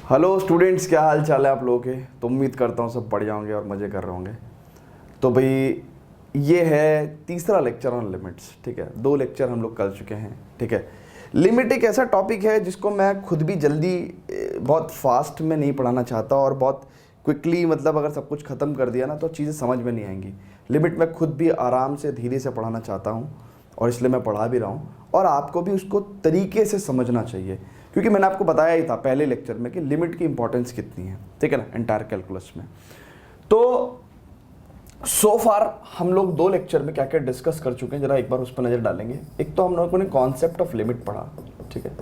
Hello students, क्या हाल चाल है आप लोगों के। तो उम्मीद करता हूँ सब बढ़िया होंगे और मज़े कर रहे होंगे। तो भाई ये है तीसरा लेक्चर ऑन लिमिट्स। ठीक है, 2 लेक्चर हम लोग कर चुके हैं। ठीक है, लिमिट एक ऐसा टॉपिक है जिसको मैं खुद भी जल्दी बहुत फास्ट में नहीं पढ़ाना चाहता और बहुत क्विकली, मतलब अगर सब कुछ ख़त्म कर दिया ना तो चीज़ें समझ में नहीं आएंगी। लिमिट मैं खुद भी आराम से धीरे से पढ़ाना चाहता हूँ और इसलिए मैं पढ़ा भी रहा हूँ और आपको भी उसको तरीके से समझना चाहिए, क्योंकि मैंने आपको बताया ही था पहले लेक्चर में कि लिमिट की इंपॉर्टेंस कितनी है। ठीक है ना, एंटायर कैलकुलस में। तो सो फार हम लोग 2 लेक्चर में क्या क्या डिस्कस कर चुके हैं, जरा एक बार उस पर नज़र डालेंगे। एक तो हम लोगों ने कॉन्सेप्ट ऑफ लिमिट पढ़ा। ठीक है,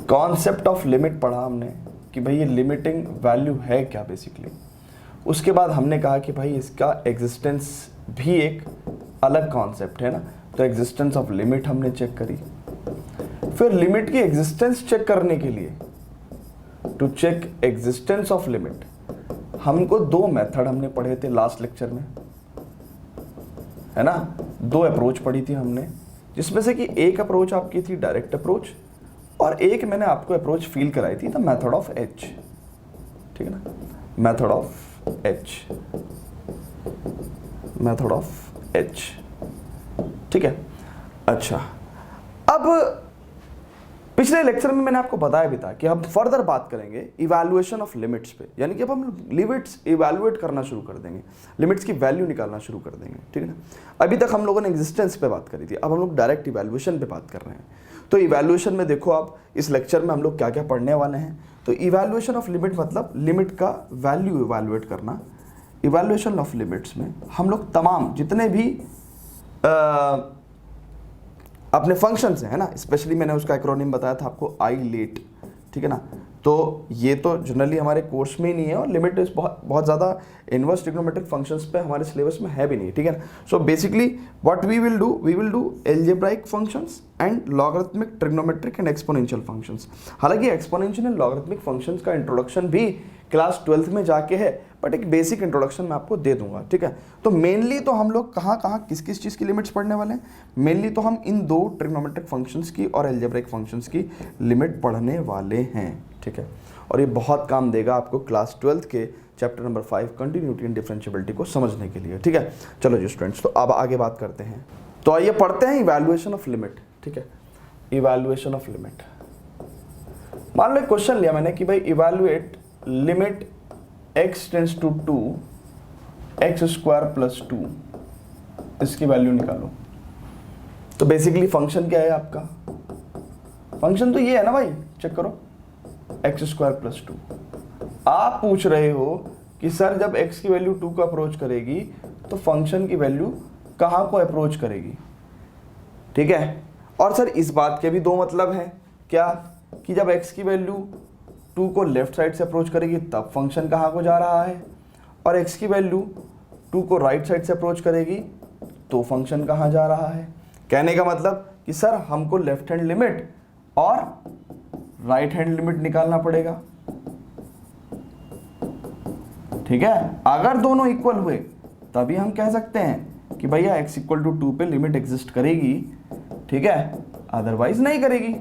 कॉन्सेप्ट ऑफ लिमिट पढ़ा हमने कि भाई ये लिमिटिंग वैल्यू है क्या बेसिकली। उसके बाद हमने कहा कि भाई इसका एग्जिस्टेंस भी एक अलग कॉन्सेप्ट है ना, तो एग्जिस्टेंस ऑफ लिमिट हमने चेक करी। फिर लिमिट की एग्जिस्टेंस चेक करने के लिए, to check existence of limit, हमको 2 मेथड हमने पढ़े थे लास्ट लेक्चर में, है ना। 2 अप्रोच पढ़ी थी हमने, जिसमें से कि एक अप्रोच आपकी थी डायरेक्ट अप्रोच और एक मैंने आपको अप्रोच फील कराई थी द मेथड ऑफ एच। ठीक है ना, method of H, method of H. ठीक है, अच्छा, अब पिछले लेक्चर में मैंने आपको बताया भी था कि हम फर्दर बात करेंगे इवैल्यूएशन ऑफ लिमिट्स पे, यानी कि अब हम लिमिट्स इवैल्यूएट करना शुरू कर देंगे, लिमिट्स की वैल्यू निकालना शुरू कर देंगे। ठीक है ना, अभी तक हम लोगों ने एग्जिस्टेंस पे बात करी थी, अब हम लोग डायरेक्ट इवैल्यूएशन पे बात कर रहे हैं। तो इवैल्यूएशन में देखो आप इस लेक्चर में हम लोग क्या क्या पढ़ने वाले हैं। तो इवैल्यूएशन ऑफ लिमिट मतलब लिमिट का वैल्यू इवैल्यूएट करना। इवैल्यूएशन ऑफ लिमिट्स में हम लोग तमाम जितने भी अपने फंक्शंस है ना, स्पेशली मैंने उसका एक्रोनिम बताया था आपको, आई लेट। ठीक है ना, तो ये तो जनरली हमारे कोर्स में ही नहीं है और लिमिट बहुत ज़्यादा इनवर्स ट्रिग्नोमेट्रिक फंक्शंस पे हमारे सिलेबस में है भी नहीं। ठीक है ना, so basically what we will do algebraic functions and logarithmic trigonometric and exponential functions. हालांकि एक्सपोनेंशियल एंड लॉगरिथमिक फंक्शंस का इंट्रोडक्शन भी क्लास 12th में जाके है, बट एक बेसिक इंट्रोडक्शन मैं आपको दे दूंगा। ठीक है, तो मेनली तो हम लोग कहाँ किस किस चीज़ की लिमिट्स पढ़ने वाले हैं। मेनली तो हम इन 2 ट्रिग्नोमेट्रिक फंक्शंस की और एल्जेब्रिक फंक्शंस की लिमिट पढ़ने वाले हैं। ठीक है, और ये बहुत काम देगा आपको क्लास 12th के chapter number 5 continuity and differentiability को समझने के लिए। ठीक है, चलो जी स्टूडेंट्स, तो अब आगे बात करते हैं। तो आइए पढ़ते हैं इवैल्यूएशन ऑफ लिमिट। ठीक है, इवैल्यूएशन ऑफ लिमिट। मान लो एक क्वेश्चन लिया मैंने कि भाई evaluate limit x tends to 2 x square plus 2, इसकी वैल्यू निकालो। तो बेसिकली फंक्शन क्या है आपका, फंक्शन तो ये है ना भाई, चेक करो, x स्क्वायर प्लस 2। आप पूछ रहे हो कि सर जब x की वैल्यू 2 को अप्रोच करेगी तो फंक्शन की वैल्यू कहाँ को अप्रोच करेगी। ठीक है, और सर इस बात के भी 2 मतलब हैं, क्या कि जब x की वैल्यू 2 को लेफ्ट साइड से अप्रोच करेगी तब फंक्शन कहाँ को जा रहा है, और x की वैल्यू 2 को राइट साइड से अप्रोच करेगी तो फंक्शन कहाँ जा रहा है। कहने का मतलब कि सर हमको लेफ्ट हैंड लिमिट और राइट हैंड लिमिट निकालना पड़ेगा। ठीक है, अगर दोनों इक्वल हुए तभी हम कह सकते हैं कि भैया x इक्वल टू 2 पे लिमिट एग्जिस्ट करेगी। ठीक है, अदरवाइज नहीं करेगी।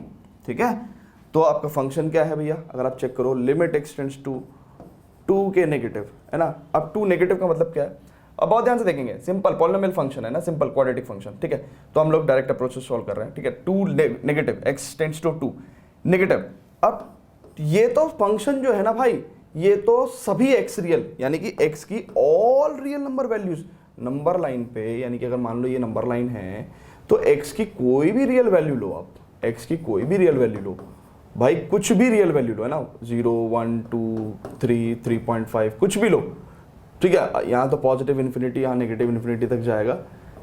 ठीक है, तो आपका फंक्शन क्या है भैया, अगर आप चेक करो लिमिट x टेंड्स टू 2 के नेगेटिव, है ना। अब 2 नेगेटिव का मतलब क्या है, अब बहुत ध्यान से देखेंगे, सिंपल पॉलिनोमियल फंक्शन है ना, सिंपल क्वाड्रेटिक फंक्शन। ठीक है, तो हम लोग डायरेक्ट अप्रोच से सॉल्व कर रहे हैं। ठीक है, 2 negative x tends to 2 negative. अब ये तो फंक्शन जो है ना भाई, ये तो सभी x रियल, यानी कि x की all real number values number line पे, यानी कि अगर मान लो ये नंबर लाइन है तो x की कोई भी रियल वैल्यू लो, आप x की कोई भी रियल वैल्यू लो भाई, कुछ भी रियल वैल्यू लो, है ना, 0 1 2 3 3.5 कुछ भी लो। ठीक है, यहाँ तो पॉजिटिव इन्फिनिटी, यहाँ नेगेटिव इन्फिनिटी तक जाएगा।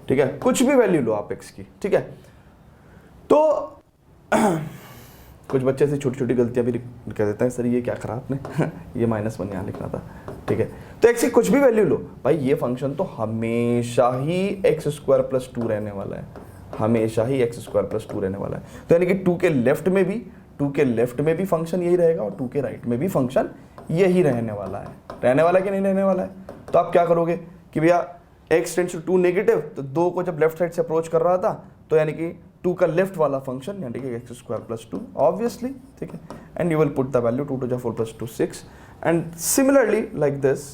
ठीक है, कुछ भी वैल्यू लो आप x की। ठीक है, तो कुछ बच्चे से छोटी छोटी गलतियां भी कह देते हैं, सर ये क्या करा आपने ये -1 यहाँ लिखना था। ठीक है, तो x की कुछ भी वैल्यू लो भाई, ये फंक्शन तो हमेशा ही x स्क्वायर प्लस 2 रहने वाला है, हमेशा ही x स्क्वायर प्लस 2 रहने वाला है। तो यानी कि 2 के लेफ्ट में भी फंक्शन यही रहेगा और 2 के राइट में भी फंक्शन यही रहने वाला है। रहने वाला कि नहीं रहने वाला है, तो आप क्या करोगे कि भैया x टेंड्स टू 2 नेगेटिव, तो 2 को जब लेफ्ट साइड से अप्रोच कर रहा था तो यानी कि 2 का लेफ्ट वाला फंक्शन यानी कि एक्स स्क्वायर प्लस 2 ऑब्वियसली, ठीक है, and you will put the value 2 to 4 + 2 6 and similarly like this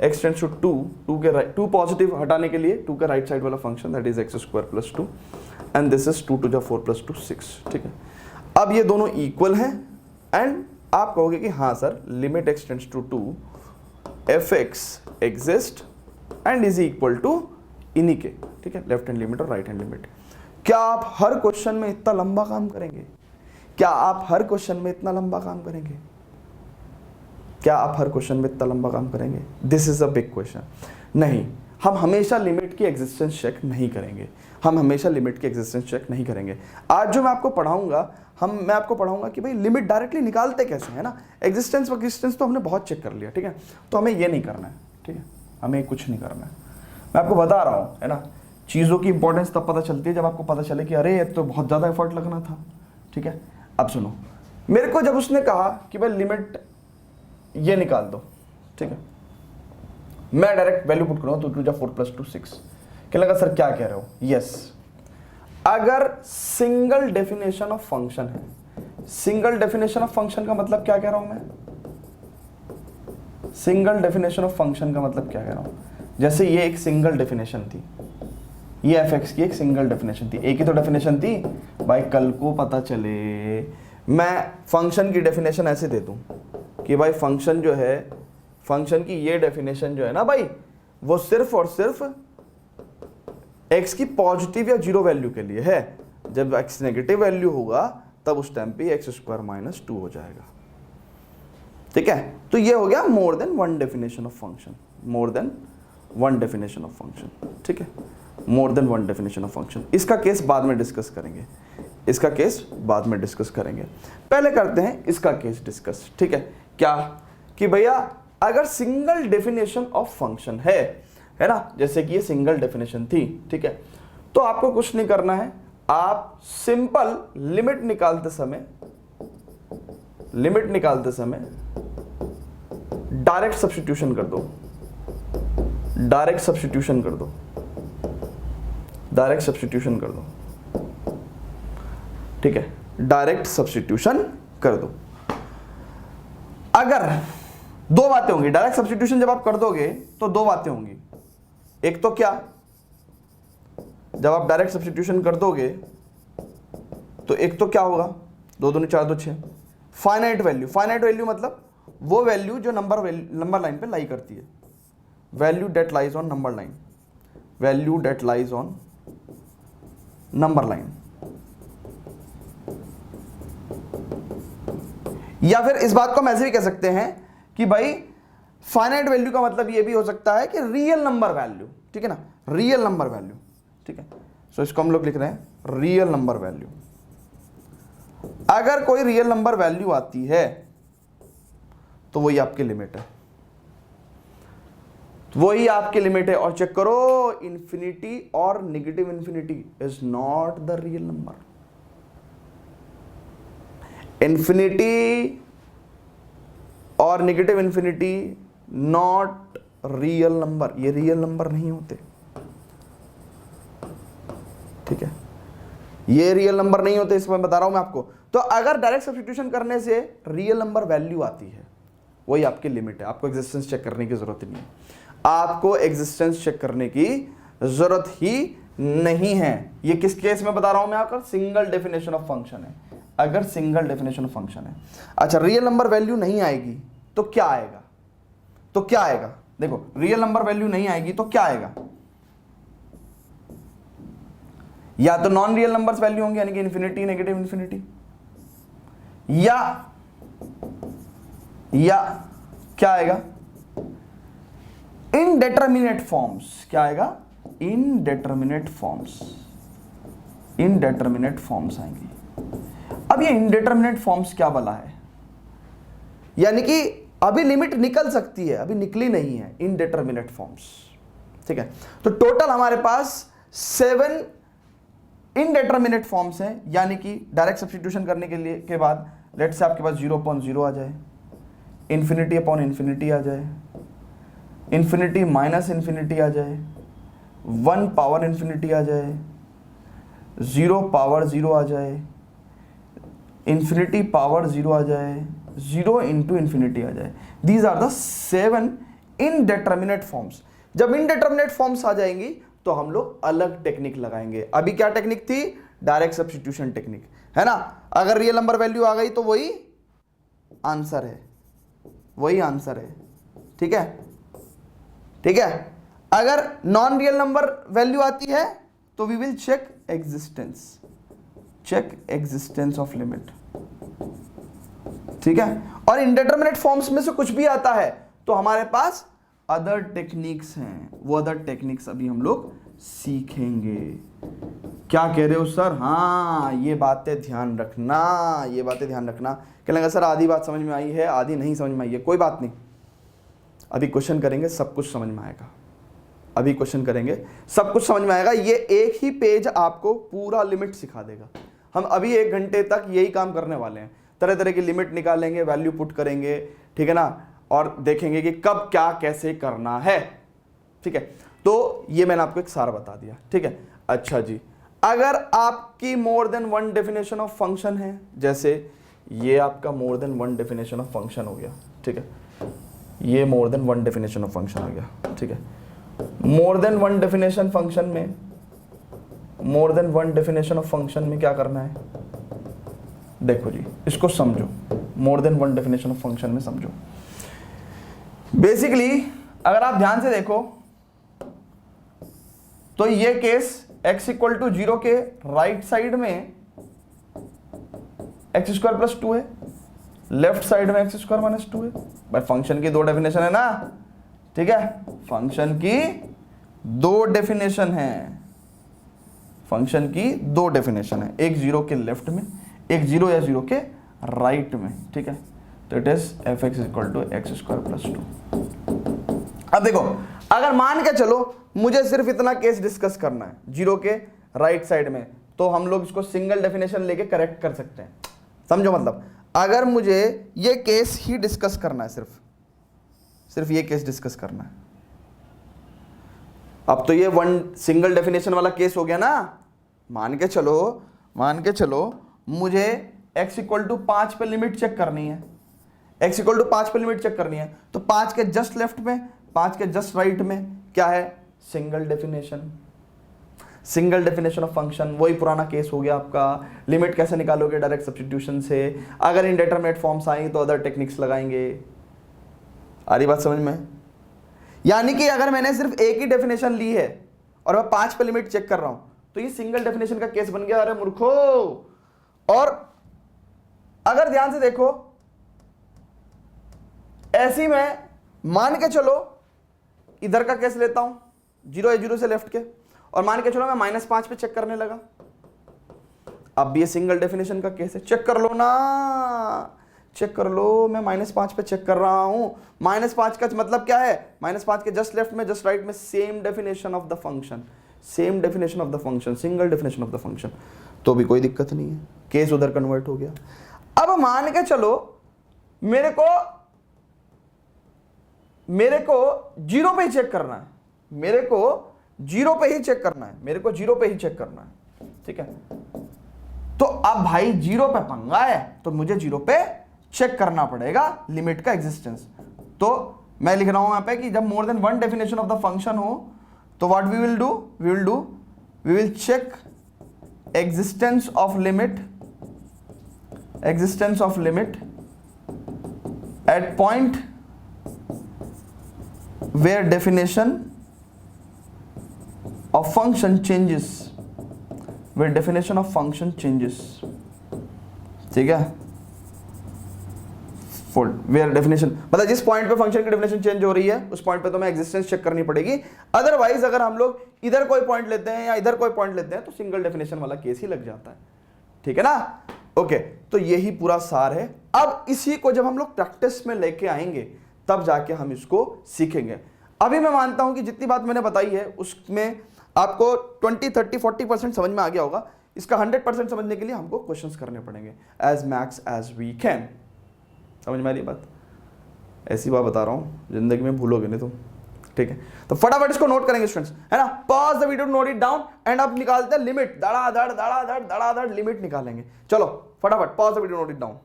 x tends to 2 के राइट 2 पॉजिटिव हटाने के लिए 2 का राइट साइड वाला function that is x square plus 2 and this is 2 to 4 + 2 6, ठीक है। अब ये दोनों इक्वल हैं एंड आप कहोगे कि हाँ sir limit x tends to 2 fx exist and is equal to इन्हीं के, ठीक है, लेफ्ट हैंड लिमिट और राइट हैंड लिमिट। क्या आप हर क्वेश्चन में इतना लंबा काम करेंगे? क्या आप हर क्वेश्चन में इतना लंबा काम करेंगे? क्या आप हर क्वेश्चन में इतना लंबा काम करेंगे? This is a big question. नहीं, हम हमेशा लिमिट की एग्जिस्टेंस चेक नहीं करेंगे, हम हमेशा लिमिट की एग्जिस्टेंस चेक नहीं करेंगे। आज जो मैं आपको पढ़ाऊंगा, मैं आपको पढ़ाऊंगा कि भाई लिमिट डायरेक्टली निकालते कैसे है ना। एग्जिस्टेंस तो हमने बहुत चेक कर लिया, ठीक है, तो हमें ये नहीं करना है, ठीक है, हमें कुछ नहीं करना है। मैं आपको बता रहा हूँ, है ना, चीज़ों की इंपॉर्टेंस तब पता चलती है जब आपको पता चले कि अरे ये तो बहुत ज़्यादा एफर्ट लगना था, ठीक है। अब सुनो, मेरे को जब उसने कहा कि भाई लिमिट ये निकाल दो, ठीक है, मैं डायरेक्ट वैल्यू पुट करूँगा 2 to 4 + 2 6। क्या लगा सर क्या कह रहे हो? यस, अगर सिंगल डेफिनेशन ऑफ फंक्शन है, सिंगल डेफिनेशन ऑफ फंक्शन का मतलब क्या कह रहा हूं मैं? सिंगल डेफिनेशन ऑफ फंक्शन का मतलब क्या कह रहा हूं? जैसे ये एक सिंगल डेफिनेशन थी, ये एफ की एक सिंगल डेफिनेशन थी, एक ही तो डेफिनेशन थी भाई। कल को पता चले मैं फंक्शन की डेफिनेशन ऐसे दे दूं कि भाई फंक्शन जो है, फंक्शन की ये डेफिनेशन जो है ना भाई, वो सिर्फ और सिर्फ x की पॉजिटिव या 0 वैल्यू के लिए है। जब x नेगेटिव वैल्यू होगा तब उस टाइम पे x² - 2 हो जाएगा, ठीक है। तो ये हो गया मोर than one definition of function, more than one definition of function, ठीक है, more than one definition of function. इसका केस बाद में डिस्कस करेंगे, इसका केस बाद में डिस्कस करेंगे। पहले करते हैं इसका केस डिस्कस, ठीक है। क्या कि भैया अगर सिंगल डेफिनेशन ऑफ फंक्शन है ना, जैसे कि ये सिंगल डेफिनेशन थी, ठीक है, तो आपको कुछ नहीं करना है, आप सिंपल लिमिट निकालते समय डायरेक्ट सब्स्टिट्यूशन कर दो, डायरेक्ट सब्स्टिट्यूशन कर दो, डायरेक्ट सब्स्टिट्यूशन कर दो, ठीक है, डायरेक्ट सब्स्टिट्यूशन कर दो। अगर दो बातें होंगी, डायरेक्ट सब्स्टिट्यूशन जब आप कर दोगे तो दो बातें होंगी। एक तो क्या, जब आप डायरेक्ट सब्स्टिट्यूशन कर दोगे तो एक तो क्या होगा, 2 दूनी 4 2 6, फाइनाइट वैल्यू। फाइनाइट वैल्यू मतलब वो वैल्यू जो नंबर लाइन पे लाई करती है, value that lies on number line, value that lies on number line. या फिर इस बात को हम ऐसे भी कह सकते हैं कि भाई फाइनाइट वैल्यू का मतलब ये भी हो सकता है कि रियल नंबर वैल्यू, ठीक है ना, रियल नंबर वैल्यू, ठीक है। सो इसको हम लोग लिख रहे हैं रियल नंबर वैल्यू। अगर कोई रियल नंबर वैल्यू आती है तो वही आपकी लिमिट है, वही आपकी लिमिट है। और चेक करो, इंफिनिटी और negative infinity is not the real number. Infinity और negative infinity not real number, ये रियल नंबर नहीं होते, ठीक है, ये रियल नंबर नहीं होते, इसमें बता रहा हूं मैं आपको। तो अगर डायरेक्ट सब्स्टिट्यूशन करने से रियल नंबर वैल्यू आती है, वही आपकी लिमिट है, आपको एग्जिस्टेंस चेक करने की जरूरत ही नहीं है, आपको एग्जिस्टेंस चेक करने की जरूरत ही नहीं है। ये किस केस में बता रहा हूं मैं आपको, सिंगल डेफिनेशन ऑफ फंक्शन है, अगर सिंगल डेफिनेशन ऑफ फंक्शन है। अच्छा, रियल नंबर वैल्यू नहीं आएगी तो क्या आएगा, तो क्या आएगा, देखो रियल नंबर वैल्यू नहीं आएगी तो क्या आएगा, या तो नॉन रियल नंबर्स वैल्यू होंगे यानी कि इंफिनिटी नेगेटिव इंफिनिटी, या क्या आएगा, इनडेटरमिनेट फॉर्म्स। क्या आएगा, इनडेटरमिनेट फॉर्म्स, इनडेटरमिनेट फॉर्म्स आएंगी। अब ये इनडेटरमिनेट फॉर्म्स क्या बला है, यानी कि अभी लिमिट निकल सकती है, अभी निकली नहीं है, इनडेटरमिनेट फॉर्म्स, ठीक है। तो टोटल हमारे पास 7 इनडेटरमिनेट फॉर्म्स हैं, यानी कि डायरेक्ट सब्स्टिट्यूशन करने के बाद लेट्स से आपके पास 0/0 आ जाए, इंफिनिटी अपॉन इंफिनिटी आ जाए, इंफिनिटी माइनस इंफिनिटी आ जाए, 1 पावर इंफिनिटी आ जाए, 0 पावर 0 आ जाए, इन्फिनिटी पावर 0 आ जाए, 0 इंटू इन्फिनिटी आ जाए। These are the 7 indeterminate forms. जब इनडेटर्मिनेट फॉर्म्स आ जाएंगी तो हम लोग अलग टेक्निक लगाएंगे। अभी क्या टेक्निक थी? डायरेक्ट सब्स्टिट्यूशन टेक्निक, है ना। अगर रियल नंबर वैल्यू आ गई तो वही आंसर है, वही आंसर है, ठीक है, ठीक है। अगर नॉन रियल नंबर वैल्यू आती है तो we will check existence of limit, ठीक है। और इनडिटरमिनेट फॉर्म्स में से कुछ भी आता है तो हमारे पास अदर टेक्निक्स हैं, वो अदर टेक्निक्स अभी हम लोग सीखेंगे। क्या कह रहे हो सर? हाँ, ये बातें ध्यान रखना, ये बातें ध्यान रखना। क्या लगा सर आधी बात समझ में आई है, आधी नहीं समझ में आई है? कोई बात नहीं, अभी क्वेश्चन करेंगे सब कुछ समझ में आएगा। अभी क्वेश्चन करेंगे सब कुछ समझ में आएगा। ये एक ही पेज आपको पूरा लिमिट सिखा देगा। हम अभी 1 घंटे तक यही काम करने वाले हैं, तरह तरह की लिमिट निकालेंगे, वैल्यू पुट करेंगे, ठीक है ना, और देखेंगे कि कब क्या कैसे करना है, ठीक है। तो ये मैंने आपको एक सार बता दिया, ठीक है। अच्छा जी, अगर आपकी more than one definition of function है, जैसे ये आपका more than one definition of function हो गया, ठीक है, ये more than one definition of function हो गया, ठीक है। More than one definition function में, more than one definition of function में क्या करना है? देखो जी, इसको समझो, more than one definition of function में समझो। बेसिकली अगर आप ध्यान से देखो तो ये केस x इक्वल टू 0 के राइट साइड में x स्क्वायर प्लस 2 है, लेफ्ट साइड में x स्क्वायर माइनस 2 है। भाई फंक्शन की 2 डेफिनेशन है ना, ठीक है, फंक्शन की 2 डेफिनेशन है, फंक्शन की 2 डेफिनेशन है, एक 0 के लेफ्ट में, एक 0 या 0 के राइट में, ठीक है। तो it is f x equal to x square plus 2। अब देखो, अगर मान के चलो मुझे सिर्फ इतना केस डिस्कस करना है 0 के राइट साइड में, तो हम लोग इसको सिंगल डेफिनेशन लेके करेक्ट कर सकते हैं। समझो, मतलब अगर मुझे ये केस ही डिस्कस करना है, सिर्फ ये केस डिस्कस करना है, अब तो ये वन सिंगल डेफिनेशन वाला केस हो गया ना। मान के चलो मुझे x इक्वल टू 5 पे लिमिट चेक करनी है, x इक्वल टू 5 पे लिमिट चेक करनी है, तो 5 के जस्ट लेफ्ट में, 5 के जस्ट राइट में क्या है? Single definition of function. वही पुराना केस हो गया आपका। लिमिट कैसे निकालोगे? डायरेक्ट सब्स्टिट्यूशन से। अगर इनडेटरमिनेट फॉर्म्स आएंगे तो अदर टेक्निक्स लगाएंगे। आ रही बात समझ में? यानी कि अगर मैंने सिर्फ एक ही डेफिनेशन ली है और मैं 5 पे लिमिट चेक कर रहा हूं तो ये सिंगल डेफिनेशन का केस बन गया। अरे मूर्खो! और अगर ध्यान से देखो, ऐसी मैं मान के चलो इधर का केस लेता हूं, 0 या 0 से लेफ्ट के, और मान के चलो मैं -5 पे चेक करने लगा। अब ये सिंगल डेफिनेशन का केस है, चेक कर लो ना, चेक कर लो। मैं -5 पे चेक कर रहा हूं। -5 का मतलब क्या है? -5 के जस्ट लेफ्ट में, जस्ट राइट में same definition of the function, same definition of the function, single definition of the function, तो भी कोई दिक्कत नहीं है, केस उधर कन्वर्ट हो गया। अब मान के चलो मेरे को 0 पे ही चेक करना है, मेरे को 0 पे ही चेक करना है, मेरे को 0 पे ही चेक करना है, ठीक है। तो अब भाई 0 पे पंगा है तो मुझे 0 पे चेक करना पड़ेगा लिमिट का एग्जिस्टेंस। तो मैं लिख रहा हूं यहां पे कि जब more than one definition of the function हो तो what we will do, we will check existence of limit at point where definition of function changes, where definition of function changes, ठीक है। where definition मतलब जिस point पे function की definition change हो रही है उस पॉइंट पे तो मैं एग्जिस्टेंस चेक करनी पड़ेगी। अदरवाइज अगर हम लोग इधर कोई पॉइंट लेते हैं या इधर कोई पॉइंट लेते हैं तो सिंगल डेफिनेशन वाला केस ही लग जाता है, ठीक है ना। ओके, तो यही पूरा सार है। अब इसी को जब हम लोग प्रैक्टिस में लेके आएंगे तब जाके हम इसको सीखेंगे। अभी मैं मानता हूं कि जितनी बात मैंने बताई है उसमें आपको 20, 30, 40% समझ में आ गया होगा। इसका 100% समझने के लिए हमको क्वेश्चंस करने पड़ेंगे as max as we can. समझ में आ रही बात? ऐसी बात बता रहा हूं, जिंदगी में भूलोगे नहीं तुम। ठीक है, तो फटाफट इसको नोट करेंगे स्टूडेंट्स, है ना। Pause the video, note it down and अब निकालते हैं लिमिट, धड़ाधड़ लिमिट निकालेंगे। चलो फटाफट pause the video, note it down.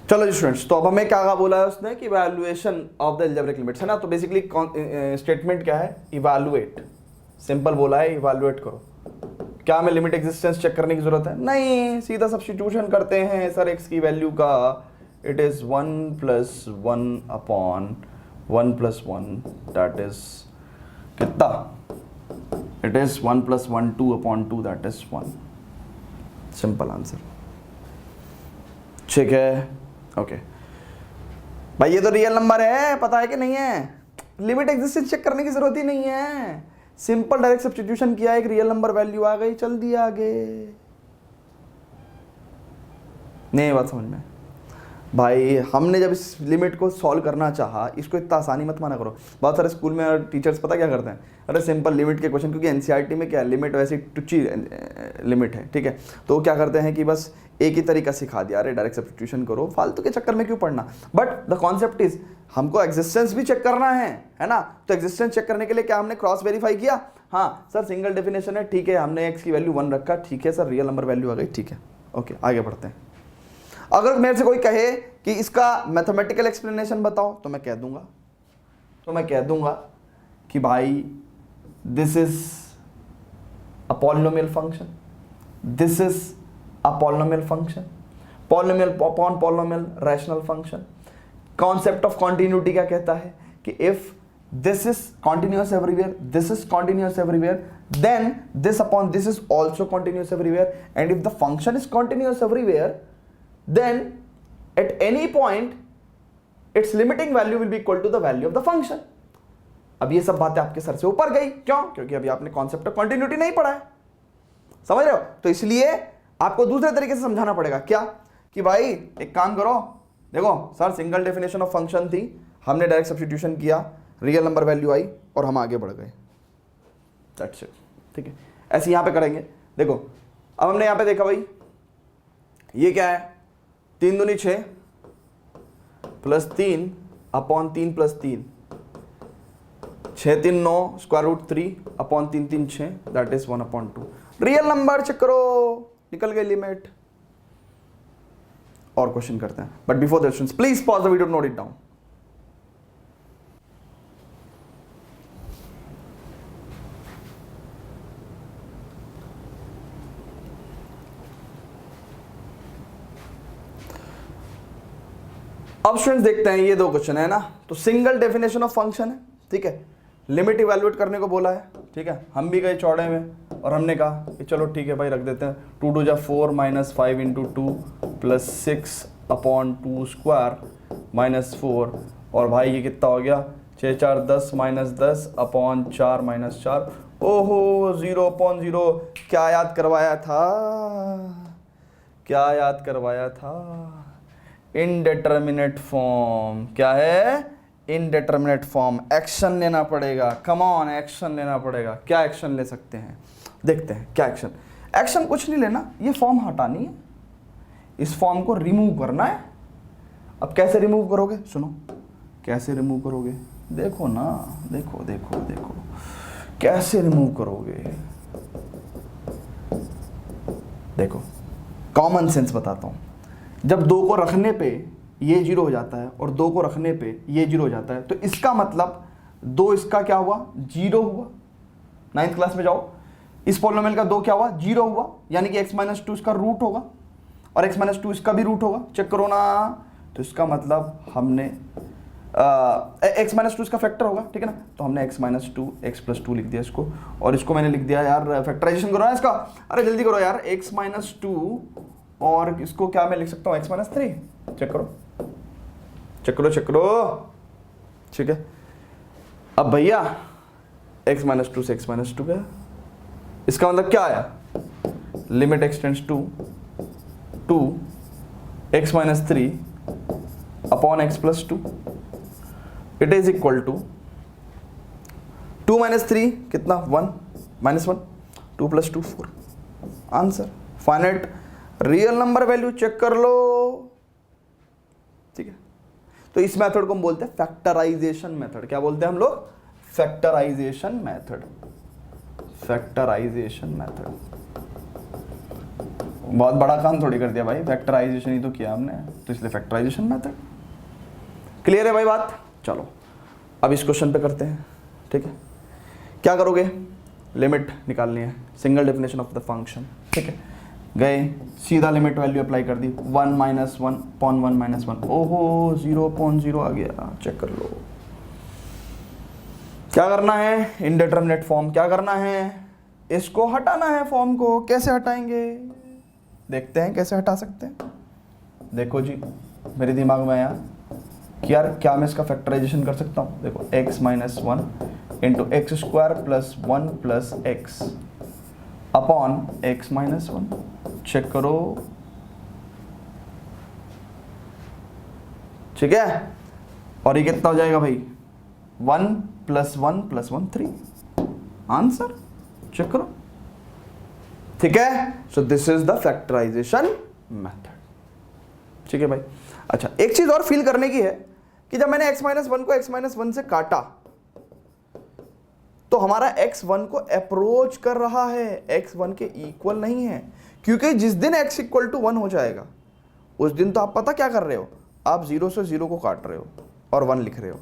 चलो जी स्टूडेंट्स, तो अब हमें क्या बोला है उसने कि evaluation of the algebraic limits, है ना। तो बेसिकली स्टेटमेंट क्या है, इवैल्यूएट, सिंपल बोला है इवैल्यूएट करो। क्या हमें लिमिट एग्जिस्टेंस चेक करने की जरूरत है? नहीं, सीधा सब्स्टिट्यूशन करते हैं सर एक्स की वैल्यू का, it is 1 + 1 upon 1 + 1, that is कितना, it is 1 + 1 2 upon 2, that is 1। Simple answer, ठीक है, ओके भाई। ये तो रियल नंबर है, पता है कि नहीं है? लिमिट एग्जिस्टेंस चेक करने की जरूरत ही नहीं है, सिंपल डायरेक्ट सब्स्टिट्यूशन किया, एक रियल नंबर वैल्यू आ गई, चल दिया आगे। नहीं बात समझ में भाई, हमने जब इस लिमिट को सॉल्व करना चाहा, इसको इतना आसानी मत माना करो। बहुत सारे स्कूल में टीचर्स पता क्या करते हैं, अरे सिंपल लिमिट के क्वेश्चन, क्योंकि एनसीईआरटी में क्या है, लिमिट वैसी टुच्ची लिमिट है, ठीक है, तो क्या करते हैं कि बस एक ही तरीका सिखा दिया, अरे डायरेक्ट सब्स्टिट्यूशन करो, फालतू के चक्कर में क्यों पढ़ना। बट द कॉन्सेप्ट इज, हमको एग्जिस्टेंस भी चेक करना है ना। तो एग्जिस्टेंस चेक करने के लिए क्या हमने क्रॉस वेरीफाई किया, हाँ सर सिंगल डेफिनेशन है, ठीक है, हमने एक्स की वैल्यू 1 रखा, ठीक है सर, रियल नंबर वैल्यू आ गई, ठीक है, ओके आगे बढ़ते हैं। अगर मेरे से कोई कहे कि इसका मैथमेटिकल एक्सप्लेनेशन बताओ, तो मैं कह दूंगा कि भाई this is a polynomial function, this is a polynomial function, polynomial upon polynomial rational function. Concept of continuity क्या कहता है कि if this is continuous everywhere, this is continuous everywhere, then this upon this is also continuous everywhere, and if the function is continuous everywhere, then at any point its limiting value will be equal to the value of the function. अब ये सब बातें आपके sir से ऊपर गई, क्यों? क्योंकि अभी आपने कॉन्सेप्ट ऑफ कॉन्टिन्यूटी नहीं पढ़ा है, समझ रहे हो? तो इसलिए आपको दूसरे तरीके से समझाना पड़ेगा, क्या कि भाई एक काम करो, देखो sir single definition of function थी, हमने डायरेक्ट सब्स्टिट्यूशन किया, रियल नंबर वैल्यू आई और हम आगे बढ़ गए, दैट्स इट, ठीक है। ऐसे यहां पे करेंगे, देखो अब हमने यहां पे देखा भाई ये क्या है, 3 दूनी 6 plus 3 upon 3 plus 3, 6 3 9 square root 3 upon 3 3 6, that is 1/2। Real number check करो, निकल गई लिमिट। और क्वेश्चन करते हैं, but before that please pause the video, note it down. अब स्टूडेंट्स देखते हैं, ये 2 क्वेश्चन है ना, तो सिंगल डेफिनेशन ऑफ फंक्शन है, ठीक है, लिमिट इवैल्यूएट करने को बोला है, ठीक है। हम भी गए चौड़े में और हमने कहा कि चलो ठीक है भाई रख देते हैं, 2 2 जा 4 minus 5 into 2 plus 6 upon 2 square minus 4, और भाई ये कितना हो गया, 6 4 10 माइनस 10 अपॉन 4 माइनस 4, ओहो 0/0। क्या याद करवाया था, इनडेटर्मिनेट फॉर्म। क्या है? इनडेटर्मिनेट फॉर्म। एक्शन लेना पड़ेगा, कम ऑन एक्शन लेना पड़ेगा। क्या एक्शन ले सकते हैं, देखते हैं क्या एक्शन कुछ नहीं लेना, ये फॉर्म हटानी है, इस फॉर्म को रिमूव करना है। अब कैसे रिमूव करोगे, सुनो कैसे रिमूव करोगे, देखो ना, देखो कैसे रिमूव करोगे, देखो कॉमन सेंस बताता हूं। जब 2 को रखने पे ये 0 हो जाता है और 2 को रखने पे ये 0 हो जाता है, तो इसका मतलब 2 इसका क्या हुआ, 0 हुआ। 9th क्लास में जाओ, इस पॉलिनोमियल का 2 क्या हुआ, 0 हुआ, यानी कि x-2 इसका रूट होगा और x-2 इसका भी रूट होगा, चेक करो ना। तो इसका मतलब हमने x-2 इसका फैक्टर होगा, ठीक है ना, तो हमने x-2 x+2 लिख दिया इसको, और इसको मैंने लिख दिया यार, फैक्टराइजेशन करो ना इसका, अरे जल्दी करो यार, x-2 और इसको क्या मैं लिख सकता हूँ, x-3। चेक करो, ठीक है। अब भैया x-2 से x-2 गया, इसका मतलब क्या आया, limit x tends to 2 x-3 upon x+2, it is equal to 2 - 3 कितना, 1 -1, 2 + 2 4 answer. Finite real number value check कर लो, ठीक है। तो इस मेथड को हम बोलते हैं फैक्टराइजेशन मेथड। क्या बोलते हैं हम लोग? Factorisation method. Factorisation method. बहुत बड़ा काम थोड़ी कर दिया भाई, फैक्टराइजेशन ही तो किया हमने, तो इसलिए फैक्टराइजेशन मेथड। क्लियर है भाई बात? चलो अब इस क्वेश्चन पे करते हैं, ठीक है। क्या करोगे? लिमिट निकालनी है, single definition of the function, ठीक है। गए सीधा लिमिट वैल्यू अप्लाई कर दी, 1 - 1/1 - 1। ओहो 0.0 आ गया, चेक कर लो। क्या करना है? Indeterminate form. क्या करना है? इसको हटाना है फॉर्म को। कैसे हटाएंगे? देखते हैं कैसे हटा सकते हैं। देखो जी, मेरे दिमाग में आया कि यार क्या मैं इसका फैक्टराइजेशन कर सकता हूँ। देखो x - 1 into x² + 1 + x upon x - 1। Check करो, ठीक है। और ये कितना हो जाएगा भाई? 1 + 1 + 1 3 आंसर। चेक करो, ठीक है। So this is the factorisation method, ठीक है भाई। अच्छा, एक चीज और फील करने की है कि जब मैंने x - 1 को x - 1 से काटा तो हमारा x1 को अप्रोच कर रहा है, x1 के इक्वल नहीं है। क्योंकि जिस दिन x = 1 हो जाएगा उस दिन तो आप पता क्या कर रहे हो, आप 0 से 0 को काट रहे हो और 1 लिख रहे हो,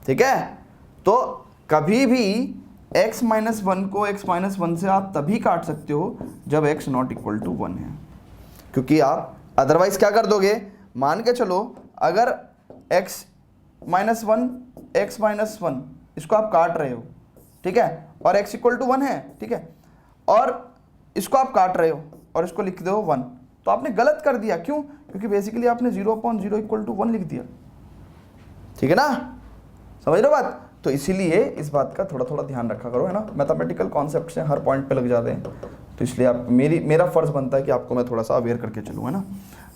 ठीक है। तो कभी भी x - 1 को x - 1 से आप तभी काट सकते हो जब x ≠ = 1 है। क्योंकि आप अदरवाइज क्या कर दोगे, मान के चलो अगर x - 1 इसको आप काट रहे हो, ठीक है, और x = 1 है, ठीक है, और इसको आप काट रहे हो और इसको लिख दो 1, तो आपने गलत कर दिया। क्यों? क्योंकि बेसिकली आपने 0.0 = 1 लिख दिया, ठीक है ना। समझ रहे हो बात? तो इसीलिए इस बात का थोड़ा थोड़ा ध्यान रखा करो, है ना। मैथमेटिकल कॉन्सेप्ट से हर पॉइंट पे लग जाते हैं, तो इसलिए आप मेरा फर्ज बनता है कि आपको मैं थोड़ा सा अवेयर करके चलूँ, है ना।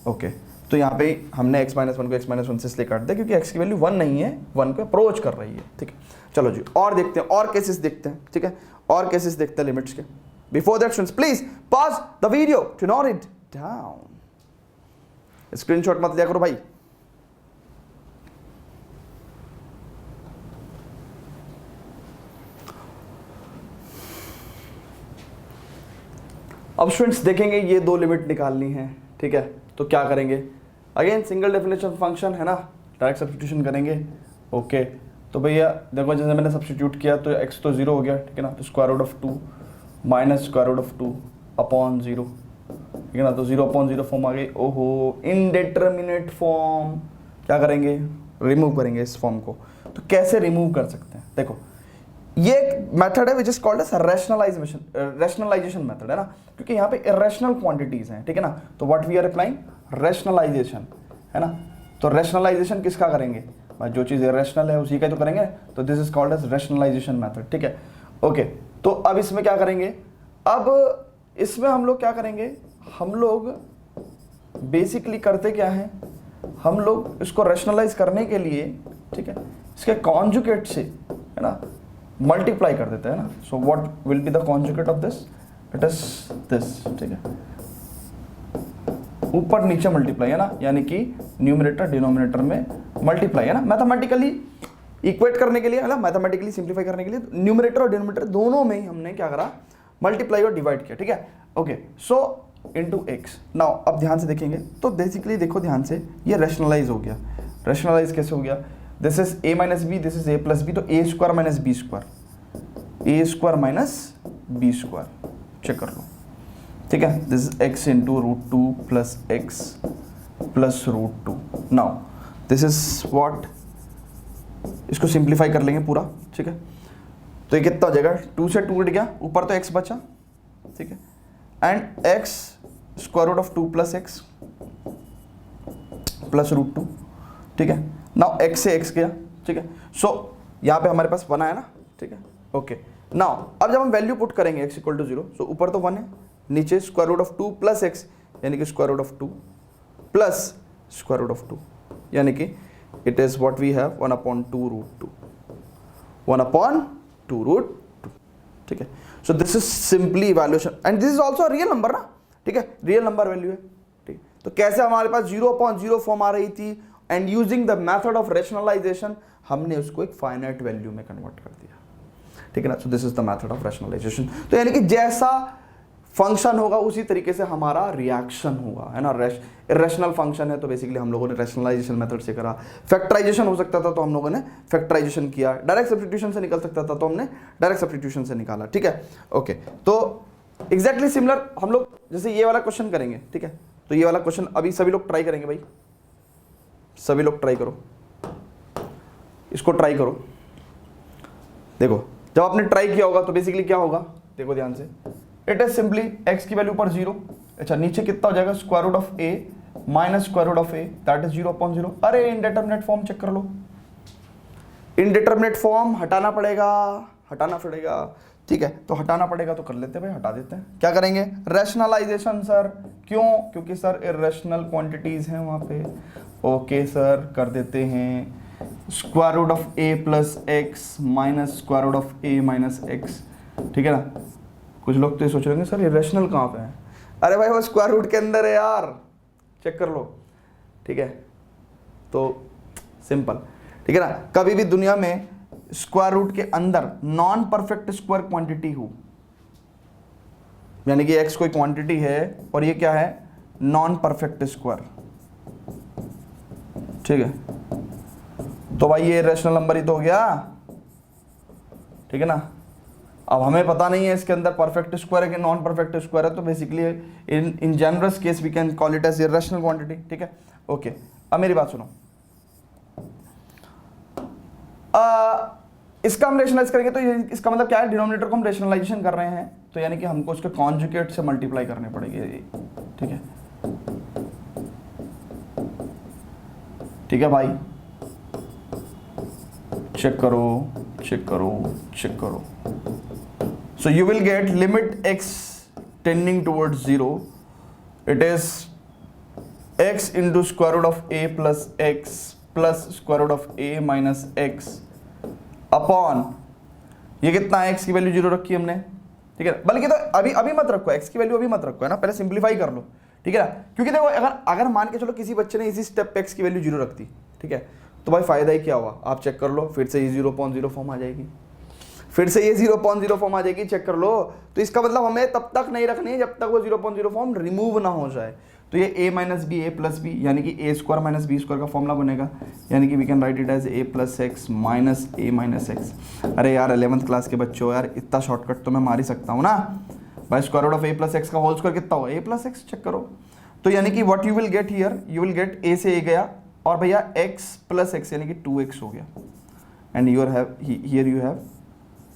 ओके, तो यहाँ पे हमने x - 1 को x - 1 से इसलिए काट दिया क्योंकि x की वैल्यू 1 नहीं है, 1 को अप्रोच कर रही है, ठीक है। चलो जी, और देखते हैं, और केसेस देखते हैं, ठीक है, और केसेस देखते हैं लिमिट्स के। Before that students please pause the video to note it down. Screenshot मत लिया करो भाई। अब स्टूडेंट्स देखेंगे ये दो लिमिट निकालनी है, ठीक है। तो क्या करेंगे? अगेन सिंगल डेफिनेशन फंक्शन है ना, डायरेक्ट सब्स्टिट्यूशन करेंगे। ओके, तो भैया देखो जैसे मैंने सब्स्टिट्यूट किया तो x तो 0 हो गया, ठीक है ना। तो √2 - √2 अपॉन 0, ठीक है ना। तो 0/0 फॉर्म आ गई। ओहो, इनडिटरमिनेट फॉर्म। क्या करेंगे? रिमूव करेंगे इस फॉर्म को। तो कैसे रिमूव कर सकते हैं? देखो ये एक मेथड है which is called as rationalisation method, है ना। क्योंकि यहाँ पे इरेशनल क्वांटिटीज हैं, ठीक है ना। तो what we are applying? Rationalisation, है ना। तो रैशनलाइजेशन किसका करेंगे? जो चीज़ इरेशनल है उसी का तो करेंगे। तो this is called as rationalisation method, ठीक है। ओके, तो अब इसमें क्या करेंगे? अब इसमें हम लोग क्या करेंगे? हम लोग बेसिकली करते क्या है, हम लोग इसको रैशनलाइज करने के लिए, ठीक है, इसके कॉन्जुगेट से, है ना, मल्टीप्लाई कर देते हैं ना। So what will be the conjugate of this? It is this, ठीक है, ऊपर नीचे मल्टीप्लाई, है ना, यानी कि न्यूमरेटर डिनोमिनेटर में मल्टीप्लाई, है ना। मैथमेटिकली इक्वेट करने के लिए, है ना, मैथमेटिकली सिंप्लीफाई करने के लिए न्यूमरेटर और डिनोमिनेटर दोनों में ही हमने क्या करा? मल्टीप्लाई और डिवाइड किया, ठीक है। Okay, so into x. Now अब ध्यान से देखेंगे तो बेसिकली देखो ध्यान से, ये रैशनलाइज हो गया। रैशनलाइज कैसे हो गया? This is a - b, this is a + b, तो a² - b², a² - b²। Check कर लो, ठीक है। This is x into √2 + x + √2। Now this is what, इसको सिंप्लीफाई कर लेंगे पूरा, ठीक है। तो ये कितना हो जाएगा? 2 से 2 कट गया, ऊपर तो x बचा, ठीक है, एंड x √2 + x + √2, ठीक है। नाउ x से x गया, ठीक है। सो यहाँ पे हमारे पास 1 आया ना, ठीक है। ओके, नाउ अब जब हम वैल्यू पुट करेंगे x = 0, सो ऊपर तो 1 है, नीचे √2 + x यानी कि √2 + √2 यानी कि it is what we have 1/2 √2, 1/2 √2, ठीक है। So this is simply evaluation and this is also real number ना, ठीक है, रियल नंबर वैल्यू है, ठीक। तो कैसे हमारे पास 0.0 फॉर्म आ रही थी and using the method of rationalisation हमने उसको एक फाइनाइट वैल्यू में कन्वर्ट कर दिया, ठीक है ना। So this is the method of rationalisation. तो यानी कि जैसा फंक्शन होगा उसी तरीके से हमारा रिएक्शन होगा, है ना। इरेशनल फंक्शन है तो बेसिकली हम लोगों ने रैशनलाइजेशन मेथड से करा, फैक्टराइजेशन हो सकता था तो हम लोगों ने फैक्टराइजेशन किया, डायरेक्ट सब्स्टिट्यूशन से निकल सकता था तो हमने डायरेक्ट सब्स्टिट्यूशन से निकाला, ठीक है। ओके, तो एग्जैक्टली सिमिलर हम लोग जैसे ये वाला क्वेश्चन करेंगे, ठीक है। तो ये वाला क्वेश्चन अभी सभी लोग ट्राई करेंगे भाई, सभी लोग ट्राई करो, इसको ट्राई करो। देखो जब आपने ट्राई किया होगा तो बेसिकली क्या होगा, देखो ध्यान से, इट इज सिंपली x की वैल्यू पर 0, अच्छा नीचे कितना हो जाएगा square root of a minus square root of a that is 0.0। अरे इनडिटरमिनेट फॉर्म चेक कर लो, इनडिटरमिनेट फॉर्म हटाना पड़ेगा, ठीक है। तो हटाना पड़ेगा तो कर लेते हैं भाई, हटा देते हैं। क्या करेंगे, रैशनलाइजेशन सर, क्यों, क्योंकि सर इरेशनल क्वांटिटीज हैं वहां पे। ओके सर, कर देते हैं square root of a plus x minus square root of a minus x, ठीक है ना। कुछ लोग तो ये सोच रहे हैं सर इरेशनल कहाँ पे है, अरे भाई वो स्क्वायर रूट के अंदर है यार, चेक कर लो, ठीक है। तो सिंपल, ठीक है ना। कभी भी दुनिया में स्क्वायर रूट के अंदर नॉन परफेक्ट स्क्वायर क्वांटिटी हो, यानी कि x कोई क्वांटिटी है और ये क्या है, नॉन परफेक्ट स्क्वायर, ठीक है, तो भाई ये रैशनल नंबर ही तो हो गया, ठीक है ना। अब हमें पता नहीं है इसके अंदर परफेक्ट स्क्वायर है कि नॉन परफेक्ट स्क्वायर है, तो basically in general case we can call it as irrational quantity, ठीक है। ओके, अब मेरी बात सुनो, इसका हम रेशनलाइज करेंगे तो इसका मतलब क्या है, डिनोमिनेटर को हम रेशनलाइजेशन कर रहे हैं तो यानी कि हमको उसके कॉन्जुगेट से मल्टीप्लाई करने पड़ेंगे, ठीक है, ठीक है भाई। चेक करो। So you will get limit x tending towards 0. It is x into square root of a plus x plus square root of a minus x upon, ये कितना है, x की वैल्यू 0 रखी हमने, ठीक है। बल्कि तो अभी मत रखो, x की वैल्यू अभी मत रखो, है ना, पहले सिंप्लीफाई कर लो, ठीक है ना। क्योंकि देखो अगर मान के चलो किसी बच्चे ने इसी स्टेप पे x की वैल्यू 0 रख दी, ठीक है, तो भाई फायदा ही क्या हुआ, आप चेक कर लो, फिर से ये 0.0 फॉर्म आ जाएगी, चेक कर लो। तो इसका मतलब हमें तब तक नहीं रखनी है जब तक वो 0.0 फॉर्म रिमूव ना हो जाए। तो ये a minus b a plus b यानी कि a square minus b square का फॉर्मूला बनेगा, यानी कि we can write it as a plus x minus a minus x. अरे यार 11th क्लास के बच्चों, यार इतना शॉर्टकट तो मैं मार ही सकता हूँ ना भाई। Square root of a plus x का होल स्क्वायर कितना होगा, a प्लस एक्स, चेक करो। तो यानी कि what you will get here, you will get a से a गया और भैया x प्लस एक्स यानी कि 2x हो गया, and here you have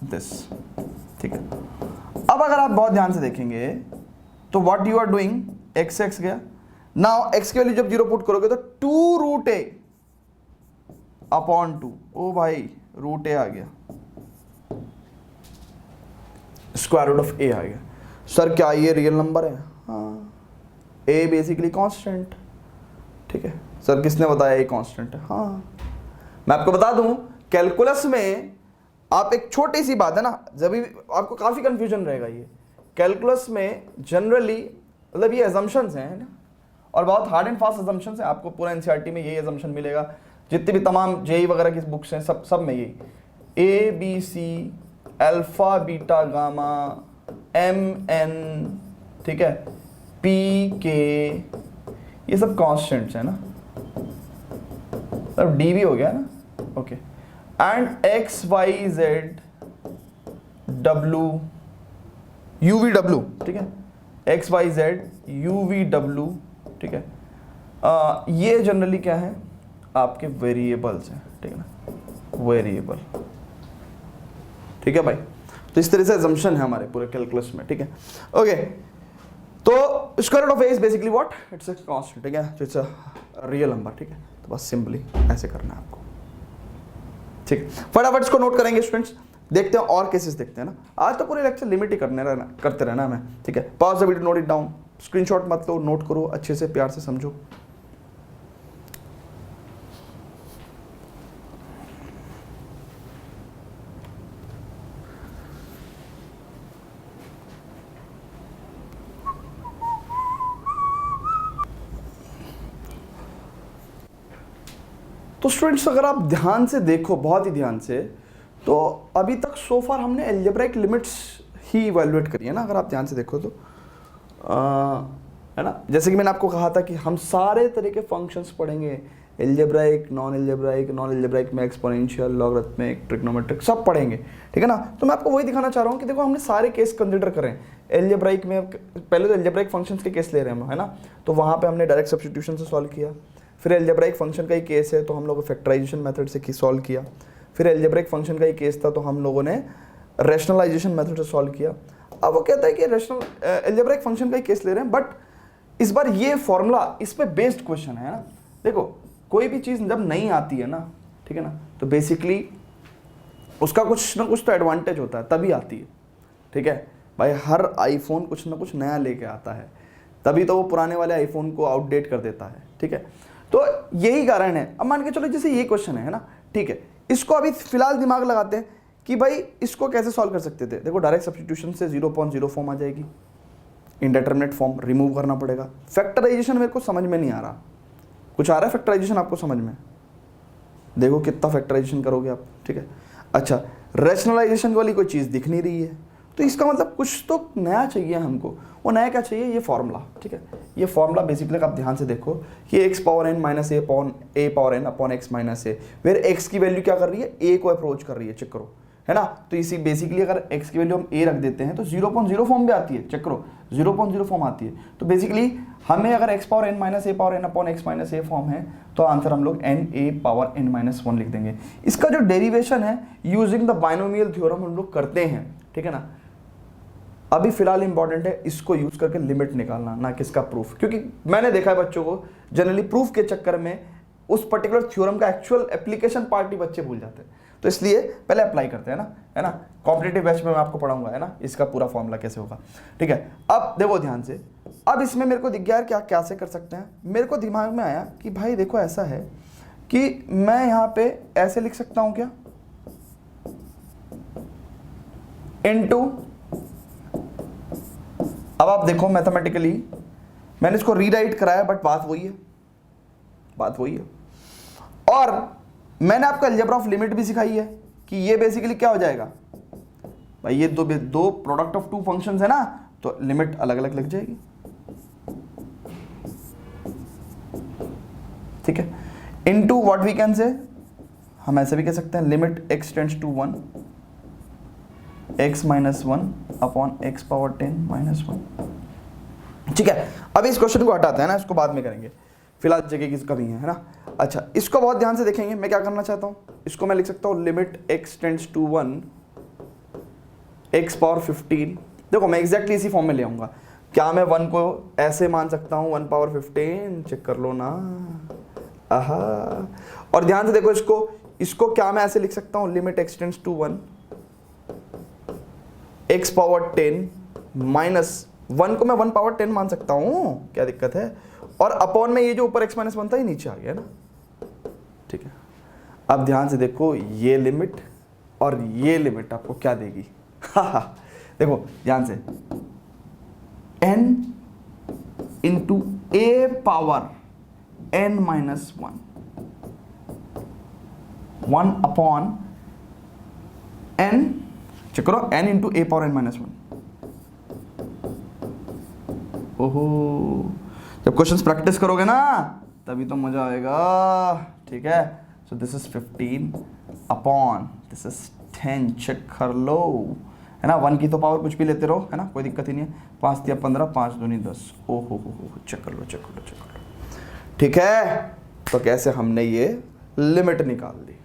this, ठीक है। अब अगर आप बहुत ध्यान से देखेंगे तो what you are doing, x गया, नाउ x की वैल्यू जब 0 पुट करोगे तो 2 रूट a अपॉन 2, ओ भाई रूट a आ गया, स्क्वायर रूट ऑफ a आ गया। सर क्या ये रियल नंबर है, हाँ, a बेसिकली कांस्टेंट, ठीक है। सर किसने बताया a कांस्टेंट है, हाँ, मैं आपको बता दूं कैलकुलस में आप एक छोटी सी बात है ना, जब भी आपको काफी कंफ्यूजन रहेगा, ये कैलकुलस में जनरली मतलब ये अजम्पशंस हैं ना, और बहुत हार्ड एंड फास्ट अजम्पशंस हैं। आपको पूरा एनसीईआरटी में यही अजम्पशन मिलेगा, जितनी भी तमाम जेई वगैरह की बुक्स हैं सब में यही a b c alpha beta gamma m n, ठीक है, पी के, ये सब कॉन्स्टेंट्स हैं ना, अब डी भी हो गया ना, okay, and x Y Z W you V W, ठीक है, x Y Z you V W, ठीक है। ये जनरली क्या है, आपके वेरिएबल्स हैं, ठीक है ना, वेरिएबल, ठीक है भाई। तो इस तरह से अजम्पशन है हमारे पूरे कैलकुलस में, ठीक है, ओके। तो square root of a is basically what, it's a constant, ठीक है, इट्स अ रियल नंबर, ठीक है। तो बस सिंपली ऐसे करना है आपको, ठीक है। फटाफट इसको नोट करेंगे स्टूडेंट्स, देखते हैं और केसेस देखते हैं ना। आज तो पूरे लेक्चर लिमिट ही करते रहना हमें, ठीक है। Pause the video, note it down, screenshot मत लो, नोट करो, अच्छे से प्यार से समझो। तो स्टूडेंट्स अगर आप ध्यान से देखो, बहुत ही ध्यान से, तो अभी तक सो फार हमने एल्जेब्राइक लिमिट्स ही इवैल्यूएट करी है ना, अगर आप ध्यान से देखो तो है ना। जैसे कि मैंने आपको कहा था कि हम सारे तरह के फंक्शंस पढ़ेंगे, एल्जेब्राइक, नॉन एल्जेब्राइक में एक्सपोनेंशियल, लॉगरिथमिक, ट्रिग्नोमेट्रिक सब पढ़ेंगे, ठीक है ना। तो मैं आपको वही दिखाना चाह रहा हूँ कि देखो हमने सारे केस कंसिडर करें एल्जेब्राइक में। पहले तो एल्जेब्राइक फंक्शंस के केस ले रहे हैं हम, है ना, तो वहाँ पे हमने डायरेक्ट सब्स्टिट्यूशन से सॉल्व किया। फिर एल्जेब्राइक फंक्शन का ही केस है तो हम लोग फैक्टराइजेशन मेथड से सॉल्व किया। फिर एल्जेब्राइक फंक्शन का ही केस था तो हम लोगों ने रैशनलाइजेशन मेथड से सॉल्व किया। अब वो कहता है कि एल्जेब्राइक फंक्शन का ही केस ले रहे हैं, बट इस बार ये फॉर्मूला इस पे बेस्ड क्वेश्चन है ना। देखो कोई भी चीज़ जब नहीं आती है ना, ठीक है ना, तो बेसिकली उसका कुछ ना कुछ तो एडवांटेज होता है, तभी आती है, ठीक है भाई। हर आईफोन कुछ ना कुछ नया लेके आता है, तभी तो वो पुराने वाले आईफोन को आउटडेट कर देता है, ठीक है। तो यही कारण है। अब मान के चलो जैसे ये क्वेश्चन है ना, ठीक है, इसको अभी फिलहाल दिमाग लगाते हैं कि भाई इसको कैसे सॉल्व कर सकते थे। देखो डायरेक्ट सब्स्टिट्यूशन से 0.0 फॉर्म आ जाएगी, इंडेटरमिनेट फॉर्म रिमूव करना पड़ेगा। फैक्टराइजेशन मेरे को समझ में नहीं आ रहा, कुछ आ रहा है फैक्टराइजेशन आपको समझ में? देखो कितना फैक्टराइजेशन करोगे आप, ठीक है। अच्छा, रैशनलाइजेशन वाली कोई चीज़ दिख नहीं रही है, तो इसका मतलब कुछ तो नया चाहिए हमको। वो नया क्या चाहिए? ये फॉर्मूला, ठीक है। ये फॉर्मूला बेसिकली आप ध्यान से देखो कि x power n minus a power n upon x minus a, where x की वैल्यू क्या कर रही है? a को अप्रोच कर रही है, चेक करो, है ना। तो इसी बेसिकली अगर x की वैल्यू हम a रख देते हैं तो 0.0 फॉर्म भी आती है, चेक करो 0.0 फॉर्म आती है। तो बेसिकली हमें अगर x power n minus a power n upon x minus a form है तो आंसर हम लोग n a power n minus 1 लिख देंगे। इसका जो डेरिवेशन है यूजिंग द बाइनोमियल थ्योरम हम लोग करते हैं, ठीक है ना। अभी फिलहाल इंपॉर्टेंट है इसको यूज करके लिमिट निकालना, ना कि इसका प्रूफ, क्योंकि मैंने देखा है बच्चों को जनरली प्रूफ के चक्कर में उस पर्टिकुलर थ्योरम का एक्चुअल एप्लीकेशन पार्ट ही बच्चे भूल जाते हैं। तो इसलिए पहले अप्लाई करते हैं ना, है ना। कॉम्पिटिटिव बैच में मैं आपको पढ़ाऊंगा, है ना, इसका पूरा फॉर्मूला कैसे होगा, ठीक है। अब देखो ध्यान से, अब इसमें मेरे को दिख गया क्या कैसे कर सकते हैं। मेरे को दिमाग में आया कि भाई देखो ऐसा है कि मैं यहाँ पे ऐसे लिख सकता हूँ क्या, इनटू, अब आप देखो मैथमेटिकली मैंने इसको रीराइट कराया बट बात वही है। और मैंने आपको अलजेब्रा ऑफ लिमिट भी सिखाई है कि ये बेसिकली क्या हो जाएगा भाई, ये दो प्रोडक्ट ऑफ टू फंक्शंस है ना, तो लिमिट अलग अलग लग जाएगी, ठीक है। Into what we can say, हम ऐसे भी कह सकते हैं limit x tends to 1 x minus 1 upon x power 10 minus 1, ठीक है। अब इस क्वेश्चन को हटाते हैं ना, इसको बाद में करेंगे, फिलहाल जगह की कमी है ना। अच्छा, इसको बहुत ध्यान से देखेंगे। मैं क्या करना चाहता हूँ, इसको मैं लिख सकता हूँ limit x tends to 1 x power 15। देखो मैं एग्जैक्टली इसी फॉर्म में ले आऊंगा। क्या मैं 1 को ऐसे मान सकता हूँ 1 पावर 15? चेक कर लो ना, आहा। और ध्यान से देखो इसको क्या मैं ऐसे लिख सकता हूँ limit x tends to 1 x power 10 minus 1 को मैं 1 पावर 10 मान सकता हूँ, क्या दिक्कत है। और अपॉन में ये जो ऊपर x माइनस 1 था ये नीचे आ गया ना, ठीक है। अब ध्यान से देखो ये लिमिट और ये लिमिट आपको क्या देगी देखो ध्यान से, n into a power n minus 1 upon n, check करो, n into a power n minus 1। ओहो, जब क्वेश्चंस प्रैक्टिस करोगे ना तभी तो मजा आएगा, ठीक है। So this is 15 upon this is 10, check कर लो, है ना। 1 की तो पावर कुछ भी लेते रहो, है ना, कोई दिक्कत ही नहीं है। 5 या 15, 5 दूनी 10, ओहो हो, चेक कर लो, ठीक है। तो कैसे हमने ये लिमिट निकाल ली,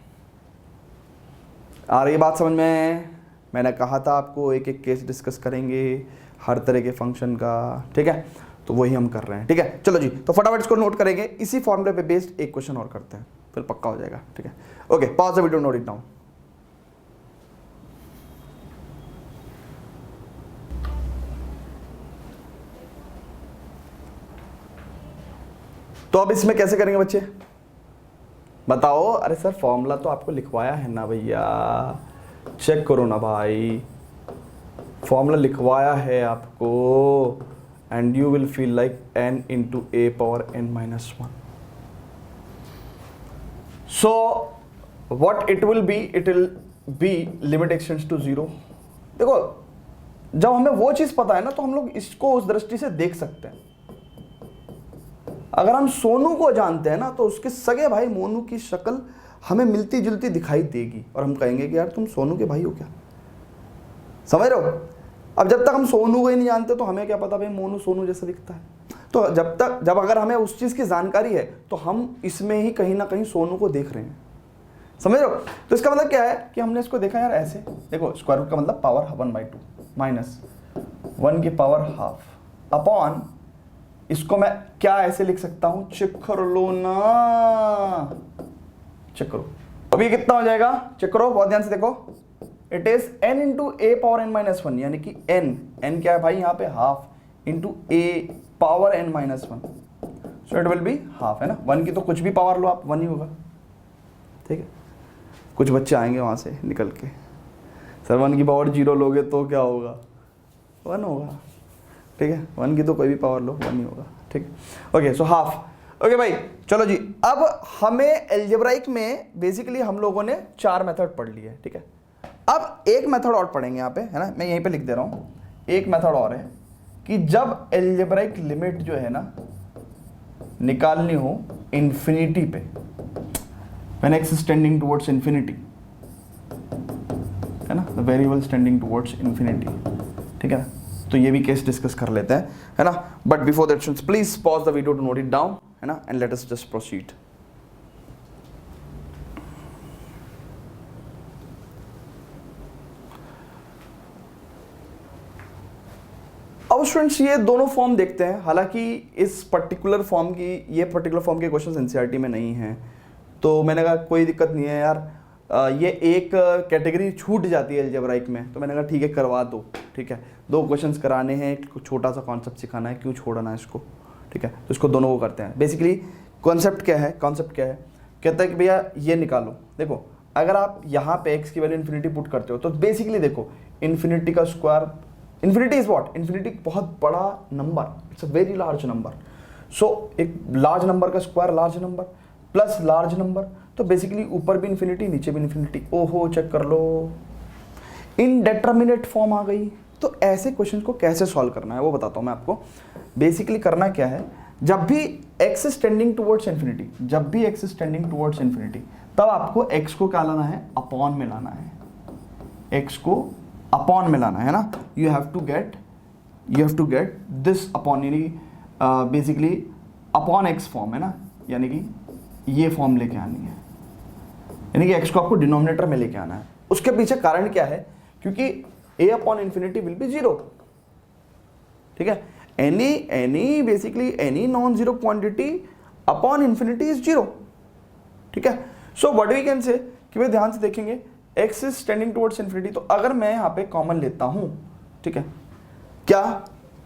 आ रही बात समझ में? मैंने कहा था आपको एक एक केस डिस्कस करेंगे हर तरह के फंक्शन का, ठीक है। तो वही हम कर रहे हैं, ठीक है। चलो जी, तो फटाफट इसको नोट करेंगे, इसी फॉर्मूले पे बेस्ड एक क्वेश्चन और करते हैं, फिर पक्का हो जाएगा, ठीक है। Okay, pause the video, note it down. तो अब इसमें कैसे करेंगे बच्चे, बताओ। अरे सर फॉर्मूला तो आपको लिखवाया है ना भैया, चेक करो ना भाई, फॉर्मूला लिखवाया है आपको, and you will feel like n into a power n minus 1। So what it will be limit x tends to 0। देखो जब हमें वो चीज पता है ना तो हम लोग इसको उस दृष्टि से देख सकते हैं। अगर हम सोनू को जानते हैं ना तो उसके सगे भाई मोनू की शक्ल हमें मिलती जुलती दिखाई देगी और हम कहेंगे कि यार तुम सोनू के भाई हो क्या, समझ रहे हो। अब जब तक हम सोनू को ही नहीं जानते तो हमें क्या पता भाई मोनू सोनू जैसा दिखता है। तो जब अगर हमें उस चीज की जानकारी है तो हम इसमें ही कहीं ना कहीं सोनू को देख रहे हैं, समझ रहे हो। तो इसका मतलब क्या है कि हमने इसको देखा यार ऐसे, देखो स्क्वायर रूट का मतलब पावर 1/2 माइनस 1 की पावर हाफ अपॉन, इसको मैं क्या ऐसे लिख सकता हूं, चेक कर लो ना, चेक करो अब ये कितना हो जाएगा, चेक करो बहुत ध्यान से देखो, it is n into a power n-1, यानी कि n क्या है भाई यहाँ पे half into a power n-1, so it will be half, है ना। 1 की तो कुछ भी पावर लो आप 1 ही होगा, ठीक है। कुछ बच्चे आएंगे वहां से निकल के, सर 1 की पावर 0 लोगे तो क्या होगा, 1 होगा, ठीक है। 1 की तो कोई भी पावर लो 1 ही होगा, ठीक है। ओके सो हाफ, ओके भाई चलो जी। अब हमें एल्जेब्राइक में बेसिकली हम लोगों ने 4 मेथड पढ़ लिए, ठीक है। अब एक मेथड और पढ़ेंगे यहाँ पे, है ना, मैं यहीं पे लिख दे रहा हूँ। एक मेथड और है कि जब एल्जेब्राइक लिमिट जो है ना निकालनी हो इन्फिनिटी पे, when x is tending towards infinity, है ना, the variable is tending towards infinity, ठीक है ना। तो ये भी केस डिस्कस कर लेते हैं, है ना। But before that please pause the video to note it down, है ना, and let us just proceed. अब स्टूडेंट्स ये दोनों फॉर्म देखते हैं, हालांकि इस पर्टिकुलर फॉर्म की, ये पर्टिकुलर फॉर्म के क्वेश्चन एनसीईआरटी में नहीं है, तो मैंने कहा कोई दिक्कत नहीं है यार, ये एक कैटेगरी छूट जाती है अलजेब्राइक में, तो मैंने कहा ठीक है करवा दो, ठीक है। 2 क्वेश्चंस कराने हैं, एक छोटा सा कॉन्सेप्ट सिखाना है, क्यों छोड़ना है इसको, ठीक है। तो इसको दोनों को करते हैं। बेसिकली कॉन्सेप्ट क्या है, कहता है कि भैया ये निकालो। देखो अगर आप यहाँ पे x की वैल्यू इन्फिनिटी पुट करते हो तो बेसिकली देखो इन्फिनिटी का square, infinity is what, infinity बहुत बड़ा number, it's a very large number. So एक लार्ज नंबर का square large number plus large number, तो बेसिकली ऊपर भी इन्फिनिटी नीचे भी इन्फिनिटी। ओहो चेक कर लो, इनडेटर्मिनेट फॉर्म आ गई। तो ऐसे क्वेश्चन को कैसे सॉल्व करना है वो बताता हूं मैं आपको। बेसिकली करना क्या है, जब भी x is tending towards infinity, जब भी x is tending towards infinity, तब आपको x को क्या लाना है, अपॉन में लाना है, x को अपॉन में लाना है ना। You have to get this upon, यानी बेसिकली अपॉन x फॉर्म, है ना, यानी कि ये फॉर्म लेके आनी है, यानी कि x को आपको डिनोमिनेटर में लेके आना है। उसके पीछे कारण क्या है, क्योंकि a upon infinity will be 0, ठीक है। Any non zero quantity upon infinity is 0, ठीक है। So what we can say कि भाई ध्यान से देखेंगे x is tending towards infinity, तो अगर मैं यहाँ पे कॉमन लेता हूँ, ठीक है, क्या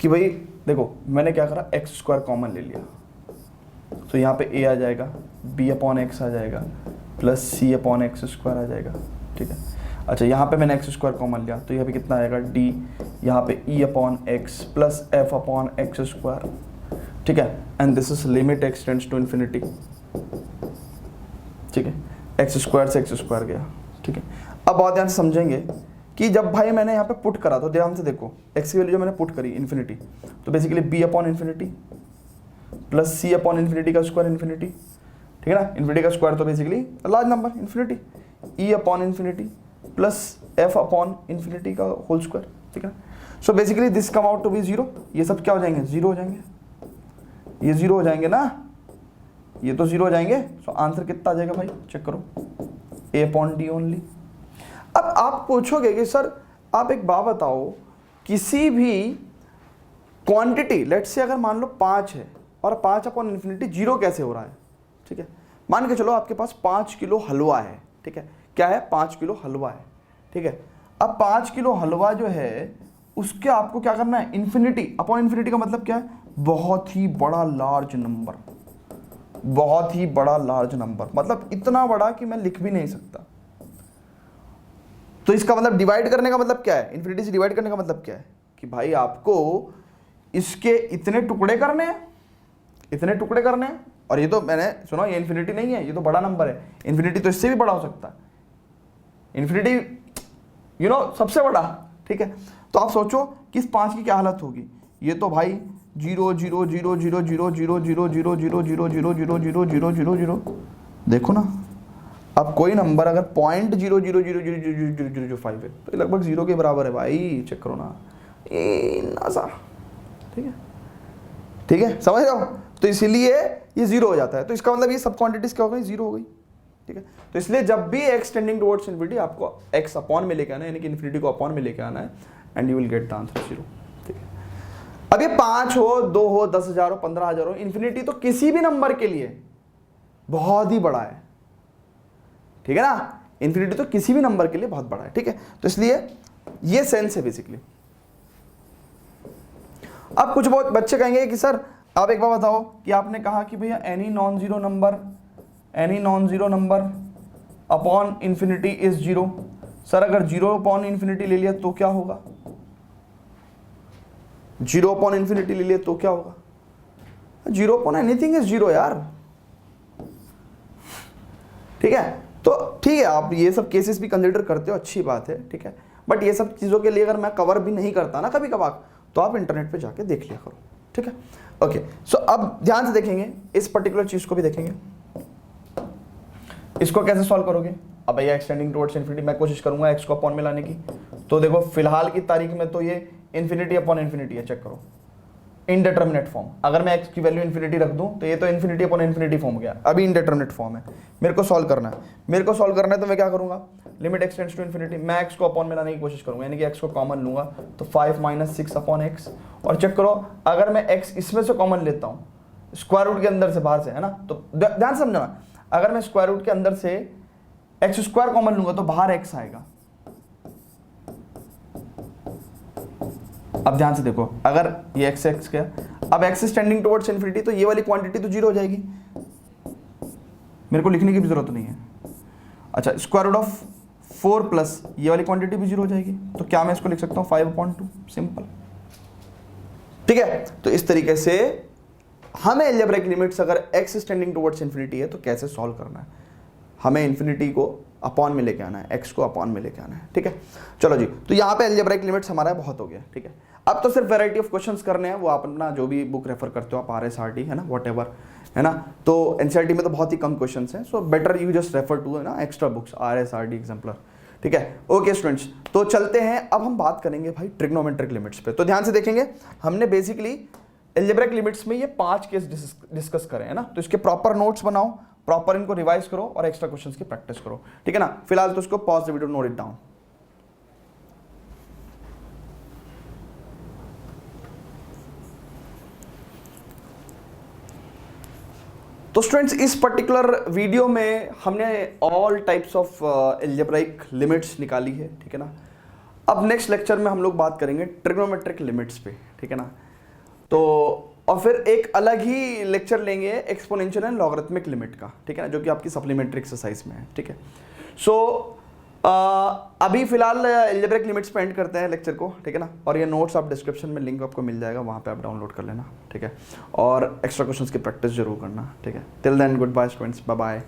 कि भाई देखो मैंने क्या करा, एक्स स्क्वायर कॉमन ले लिया, तो यहाँ पे a आ जाएगा, b अपॉन एक्स आ जाएगा, plus c upon x square आ जाएगा, ठीक है। अच्छा यहाँ पे मैंने एक्स स्क्वायर कॉमन लिया, तो यहाँ पे कितना आएगा d, यहाँ पे e upon x plus f upon x square, ठीक है। And this is limit x tends to infinity, ठीक है, एक्स स्क्वायर से एक्स स्क्वायर गया, ठीक है। अब बहुत ध्यान से समझेंगे कि जब भाई मैंने यहाँ पे पुट करा, तो ध्यान से देखो x की वैल्यू जो मैंने पुट करी इन्फिनिटी, तो basically b upon infinity plus c upon infinity का स्क्वायर इन्फिनिटी, ठीक है ना। इन्फिनिटी का स्क्वायर तो basically large number infinity, e upon infinity plus f upon infinity का होल स्क्वायर, ठीक है। So basically this come out to be 0, ये सब क्या हो जाएंगे, 0 हो जाएंगे, ये 0 हो जाएंगे ना, ये तो 0 हो जाएंगे। सो आंसर कितना आ जाएगा भाई, चेक करो, a अपॉन डी ओनली। अब आप पूछोगे कि सर आप एक बात बताओ, किसी भी क्वांटिटी लेट्स से अगर मान लो 5 है और 5 अपॉन इन्फिनिटी 0 कैसे हो रहा है, ठीक है। मान के चलो आपके पास 5 किलो हलवा है, ठीक है, क्या है, 5 किलो हलवा है, ठीक है। अब 5 किलो हलवा जो है उसके आपको क्या करना है, इन्फिनिटी अपॉन इन्फिनिटी का मतलब क्या है, बहुत ही बड़ा लार्ज नंबर, बहुत ही बड़ा लार्ज नंबर, मतलब इतना बड़ा कि मैं लिख भी नहीं सकता। तो इसका मतलब डिवाइड करने का मतलब क्या है, इन्फिनिटी से डिवाइड करने का मतलब क्या है कि भाई आपको इसके इतने टुकड़े करने हैं, इतने टुकड़े करने हैं, और ये तो मैंने सुना ये इन्फिनिटी नहीं है, ये तो बड़ा नंबर है, इन्फिनिटी तो इससे भी बड़ा हो सकता है, इन्फिनिटी सबसे बड़ा, ठीक है। तो आप सोचो कि इस 5 की क्या हालत होगी, ये तो भाई 0 0 0 0 0 0 0 0 0 0 0 0 0 0 0 0, देखो ना, अब कोई नंबर अगर 0.00000005 है तो लगभग 0 के बराबर है भाई, चेक करो ना, सा, ठीक है, ठीक है, समझ रहे हो। तो इसीलिए ये 0 हो जाता है, तो इसका मतलब ये सब क्वांटिटीज क्या हो गई, 0 हो गई, ठीक है। तो इसलिए जब भी x टेंडिंग टुवर्ड्स इन्फिनिटी, आपको x अपॉन में लेके आना है, यानी कि इन्फिनिटी को अपॉन में लेके आना है, and you will get the answer 0, ठीक है। अब ये 5 हो, 2 हो, 10,000 हो, 15,000 हो, इन्फिनिटी तो किसी भी नंबर के लिए बहुत ही बड़ा है, ठीक है ना, इन्फिनिटी तो किसी भी नंबर के लिए बहुत बड़ा है, ठीक है। तो इसलिए ये सेंस है बेसिकली। अब कुछ बहुत बच्चे कहेंगे कि सर आप एक बार बताओ कि आपने कहा कि भैया any non zero number upon infinity is 0। Sir अगर 0 अपॉन इन्फिनिटी ले लिया तो क्या होगा, 0 अपॉन इन्फिनिटी ले लिया तो क्या होगा, 0 अपॉन एनीथिंग इज 0 यार, ठीक है। तो ठीक है, आप ये सब केसेस भी कंसिडर करते हो, अच्छी बात है, ठीक है। बट ये सब चीज़ों के लिए अगर मैं कवर भी नहीं करता ना कभी कभार, तो आप इंटरनेट पे जाके देख लिया करो, ठीक है। ओके, सो अब ध्यान से देखेंगे, इस पर्टिकुलर चीज़ को भी देखेंगे, इसको कैसे सॉल्व करोगे। अब भैया एक्सटेंडिंग टुवर्ड्स इन्फिनिटी, मैं कोशिश करूंगा एक्स को अपॉन में लाने की, तो देखो फिलहाल की तारीख में तो ये इन्फिनिटी अपॉन इन्फिनिटी है, चेक करो, इनडिटर्मिनेट फॉर्म। अगर मैं x की वैल्यू इन्फिनिटी रख दूं तो ये तो इन्फिनिटी अपॉन इन्फिनिटी फॉर्म हो गया, अभी इनडिटर्मिनेट फॉर्म है, मेरे को सॉल्व करना है, तो मैं क्या करूंगा, limit x tends to infinity, मैं x को अपॉन में लाने की कोशिश करूंगा, यानी कि x को कॉमन लूंगा, तो 5 - 6 अपॉन x, और चेक करो अगर मैं x इसमें से कॉमन लेता हूँ, स्क्वायर रूट के अंदर से, बाहर से, है ना, तो ध्यान समझना, अगर मैं स्क्वायर रूट के अंदर से एक्स स्क्वायर कॉमन लूंगा तो बाहर x आएगा। अब ध्यान से देखो, अगर ये x क्या, अब x टेंडिंग टुवर्ड्स इन्फिनिटी, तो ये वाली क्वांटिटी तो 0 हो जाएगी, मेरे को लिखने की भी जरूरत नहीं है। अच्छा, स्क्वायर रूट ऑफ 4 प्लस ये वाली क्वांटिटी भी 0 हो जाएगी, तो क्या मैं इसको लिख सकता हूँ 5/2, सिंपल, ठीक है। तो इस तरीके से हमें अलजेब्रिक लिमिट्स अगर x टेंडिंग टुवर्ड्स इन्फिनिटी है तो कैसे सॉल्व करना है, हमें इन्फिनिटी को अपॉन में लेके आना है, x को अपॉन में लेके आना है, ठीक है। चलो जी, तो यहाँ पे अलजेब्रिक लिमिट्स हमारा बहुत हो गया, ठीक है। अब तो सिर्फ वैरायटी ऑफ क्वेश्चंस करने हैं, वो आप अपना जो भी बुक रेफर करते हो आप, RSRT है ना, व्हाटएवर, है ना, तो NCERT में तो बहुत ही कम क्वेश्चंस हैं, so better you just refer to, है ना, एक्स्ट्रा बुक्स, RSRT एग्जाम्पलर, ठीक है। ओके स्टूडेंट्स, तो चलते हैं, अब हम बात करेंगे भाई ट्रिग्नोमेट्रिक लिमिट्स पे। तो ध्यान से देखेंगे, हमने बेसिकली अलजेब्रिक लिमिट्स में ये 5 केस डिस्कस करें, है ना, तो इसके प्रॉपर नोट्स बनाओ, प्रॉपर इनको रिवाइज करो और एक्स्ट्रा क्वेश्चंस की प्रैक्टिस करो, ठीक है ना। फिलहाल तो इसको pause the video, note it down. तो स्टूडेंट्स, इस पर्टिकुलर वीडियो में हमने all types of algebraic limits निकाली है, ठीक है ना। अब नेक्स्ट लेक्चर में हम लोग बात करेंगे ट्रिग्नोमेट्रिक लिमिट्स पे, ठीक है ना। तो और फिर एक अलग ही लेक्चर लेंगे एक्सपोनेंशियल एंड लॉगरिथमिक लिमिट का, ठीक है ना, जो कि आपकी सप्लीमेंट्री एक्सरसाइज में है, ठीक है। सो अभी फिलहाल अलजेब्रिक लिमिट्स पे एंड करते हैं लेक्चर को, ठीक है ना। और ये नोट्स आप डिस्क्रिप्शन में लिंक आपको मिल जाएगा, वहाँ पे आप डाउनलोड कर लेना, ठीक है। और एक्स्ट्रा क्वेश्चंस की प्रैक्टिस जरूर करना, ठीक है। Till then goodbye students, bye bye.